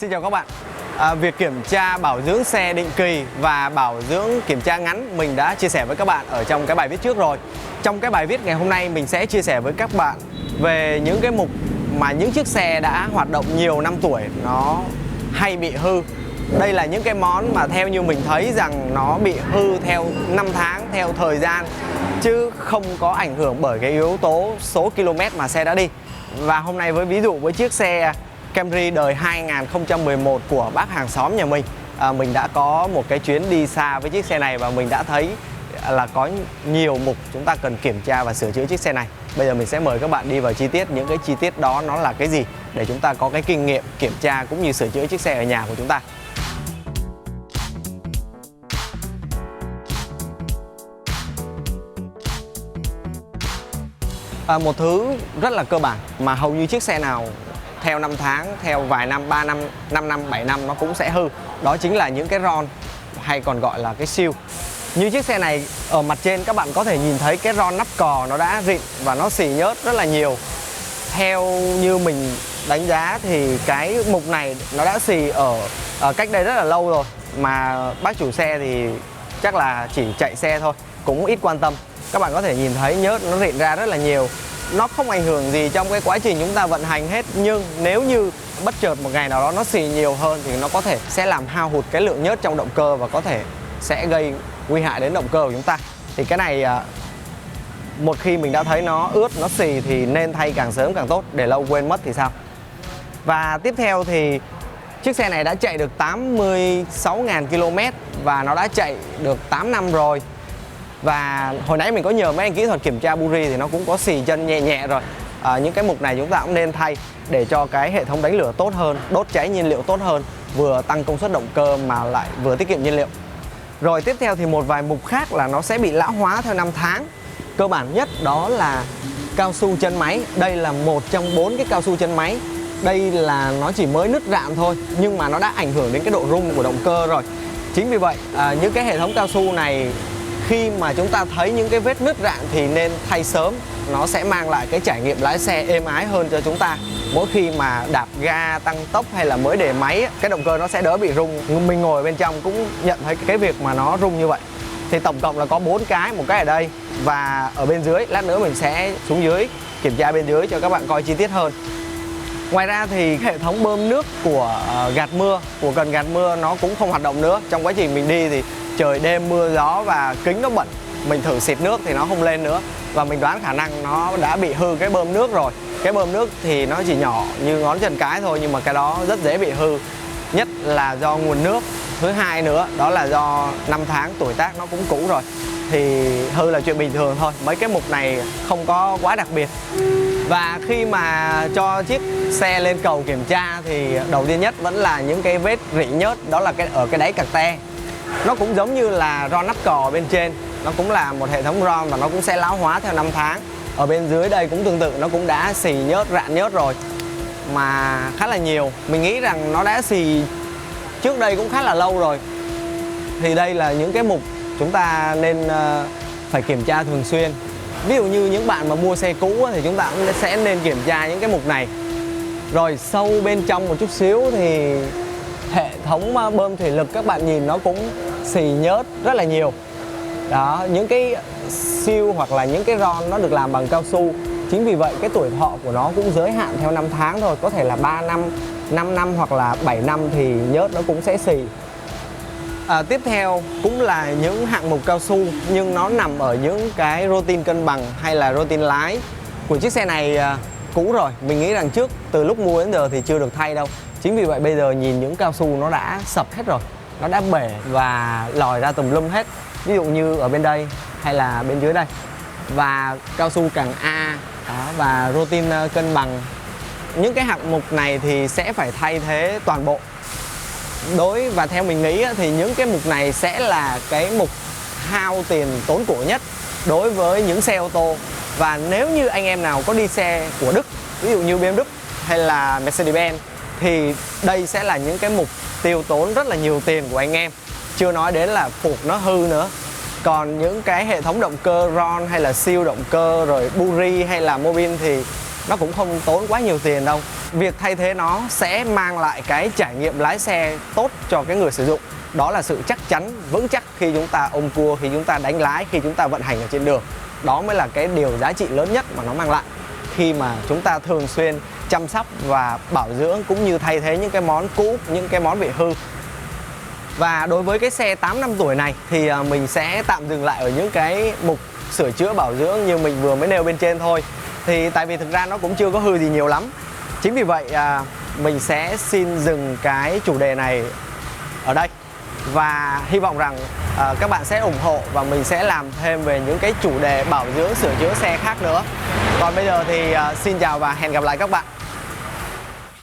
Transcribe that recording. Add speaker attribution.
Speaker 1: Xin chào các bạn. Việc kiểm tra bảo dưỡng xe định kỳ và bảo dưỡng kiểm tra ngắn mình đã chia sẻ với các bạn ở trong cái bài viết trước rồi. Trong cái bài viết ngày hôm nay mình sẽ chia sẻ với các bạn về những cái mục mà những chiếc xe đã hoạt động nhiều năm tuổi nó hay bị hư. Đây là những cái món mà theo như mình thấy rằng nó bị hư theo năm tháng, theo thời gian, chứ không có ảnh hưởng bởi cái yếu tố số km mà xe đã đi. Và hôm nay với ví dụ với chiếc xe Camry đời 2011 của bác hàng xóm nhà mình đã có một cái chuyến đi xa với chiếc xe này và mình đã thấy là có nhiều mục chúng ta cần kiểm tra và sửa chữa chiếc xe này. Bây giờ mình sẽ mời các bạn đi vào chi tiết, những cái chi tiết đó nó là cái gì để chúng ta có cái kinh nghiệm kiểm tra cũng như sửa chữa chiếc xe ở nhà của chúng ta. Một thứ rất là cơ bản mà hầu như chiếc xe nào theo năm tháng, theo vài năm, 3 năm, 5 năm, 7 năm nó cũng sẽ hư. Đó chính là những cái ron hay còn gọi là cái seal. Như chiếc xe này ở mặt trên các bạn có thể nhìn thấy cái ron nắp cò nó đã rịn và nó xì nhớt rất là nhiều. Theo như mình đánh giá thì cái mục này nó đã xì ở cách đây rất là lâu rồi, mà bác chủ xe thì chắc là chỉ chạy xe thôi, cũng ít quan tâm. Các bạn có thể nhìn thấy nhớt nó rịn ra rất là nhiều. Nó không ảnh hưởng gì trong cái quá trình chúng ta vận hành hết, nhưng nếu như bất chợt một ngày nào đó nó xì nhiều hơn thì nó có thể sẽ làm hao hụt cái lượng nhớt trong động cơ và có thể sẽ gây nguy hại đến động cơ của chúng ta. Thì cái này một khi mình đã thấy nó ướt, nó xì thì nên thay càng sớm càng tốt, để lâu quên mất thì sao. Và tiếp theo thì chiếc xe này đã chạy được 86.000 km và nó đã chạy được 8 năm rồi. Và hồi nãy mình có nhờ mấy anh kỹ thuật kiểm tra buri thì nó cũng có xì chân nhẹ nhẹ rồi. Những cái mục này chúng ta cũng nên thay để cho cái hệ thống đánh lửa tốt hơn, đốt cháy nhiên liệu tốt hơn, vừa tăng công suất động cơ mà lại vừa tiết kiệm nhiên liệu. Rồi tiếp theo thì một vài mục khác là nó sẽ bị lão hóa theo năm tháng. Cơ bản nhất đó là cao su chân máy. Đây là một trong 4 cái cao su chân máy. Đây là nó chỉ mới nứt rạn thôi, nhưng mà nó đã ảnh hưởng đến cái độ rung của động cơ rồi. Chính vì vậy những cái hệ thống cao su này khi mà chúng ta thấy những cái vết nứt rạn thì nên thay sớm. Nó sẽ mang lại cái trải nghiệm lái xe êm ái hơn cho chúng ta. Mỗi khi mà đạp ga, tăng tốc hay là mới để máy, cái động cơ nó sẽ đỡ bị rung. Mình ngồi bên trong cũng nhận thấy cái việc mà nó rung như vậy. Thì tổng cộng là có 4 cái, một cái ở đây và ở bên dưới. Lát nữa mình sẽ xuống dưới kiểm tra bên dưới cho các bạn coi chi tiết hơn. Ngoài ra thì hệ thống bơm nước của gạt mưa, của cần gạt mưa nó cũng không hoạt động nữa. Trong quá trình mình đi thì trời đêm mưa gió và kính nó bẩn, mình thử xịt nước thì nó không lên nữa. Và mình đoán khả năng nó đã bị hư cái bơm nước rồi. Cái bơm nước thì nó chỉ nhỏ như ngón chân cái thôi, nhưng mà cái đó rất dễ bị hư. Nhất là do nguồn nước. Thứ hai nữa đó là do năm tháng tuổi tác nó cũng cũ rồi, thì hư là chuyện bình thường thôi. Mấy cái mục này không có quá đặc biệt. Và khi mà cho chiếc xe lên cầu kiểm tra thì đầu tiên nhất vẫn là những cái vết rỉ nhớt, đó là ở cái đáy cạc te. Nó cũng giống như là ron nắp cò bên trên, nó cũng là một hệ thống ron và nó cũng sẽ lão hóa theo năm tháng. Ở bên dưới đây cũng tương tự, nó cũng đã xì nhớt, rạn nhớt rồi, mà khá là nhiều. Mình nghĩ rằng nó đã xì trước đây cũng khá là lâu rồi. Thì đây là những cái mục chúng ta nên phải kiểm tra thường xuyên. Ví dụ như những bạn mà mua xe cũ thì chúng ta cũng sẽ nên kiểm tra những cái mục này. Rồi sâu bên trong một chút xíu thì hệ thống bơm thủy lực các bạn nhìn nó cũng xì nhớt rất là nhiều. Đó, những cái siêu hoặc là những cái ron nó được làm bằng cao su. Chính vì vậy cái tuổi thọ của nó cũng giới hạn theo năm tháng thôi. Có thể là 3 năm, 5 năm hoặc là 7 năm thì nhớt nó cũng sẽ xì. Tiếp theo cũng là những hạng mục cao su, nhưng nó nằm ở những cái rô tin cân bằng hay là rô tin lái của chiếc xe này cũ rồi. Mình nghĩ rằng từ lúc mua đến giờ thì chưa được thay đâu. Chính vì vậy bây giờ nhìn những cao su nó đã sập hết rồi, nó đã bể và lòi ra tùm lum hết. Ví dụ như ở bên đây hay là bên dưới đây. Và cao su càng A và rô tin cân bằng. Những cái hạng mục này thì sẽ phải thay thế toàn bộ. Và theo mình nghĩ thì những cái mục này sẽ là cái mục hao tiền tốn của nhất đối với những xe ô tô. Và nếu như anh em nào có đi xe của Đức, ví dụ như BMW hay là Mercedes-Benz, thì đây sẽ là những cái mục tiêu tốn rất là nhiều tiền của anh em. Chưa nói đến là phục nó hư nữa. Còn những cái hệ thống động cơ ron hay là siêu động cơ rồi buri hay là mobile thì nó cũng không tốn quá nhiều tiền đâu. Việc thay thế nó sẽ mang lại cái trải nghiệm lái xe tốt cho cái người sử dụng. Đó là sự chắc chắn, vững chắc khi chúng ta ôm cua, khi chúng ta đánh lái, khi chúng ta vận hành ở trên đường. Đó mới là cái điều giá trị lớn nhất mà nó mang lại khi mà chúng ta thường xuyên chăm sóc và bảo dưỡng cũng như thay thế những cái món cũ, những cái món bị hư. Và đối với cái xe 8 năm tuổi này thì mình sẽ tạm dừng lại ở những cái mục sửa chữa bảo dưỡng như mình vừa mới nêu bên trên thôi. Thì tại vì thực ra nó cũng chưa có hư gì nhiều lắm. Chính vì vậy mình sẽ xin dừng cái chủ đề này ở đây. Và hy vọng rằng các bạn sẽ ủng hộ và mình sẽ làm thêm về những cái chủ đề bảo dưỡng sửa chữa xe khác nữa. Còn bây giờ thì xin chào và hẹn gặp lại các bạn.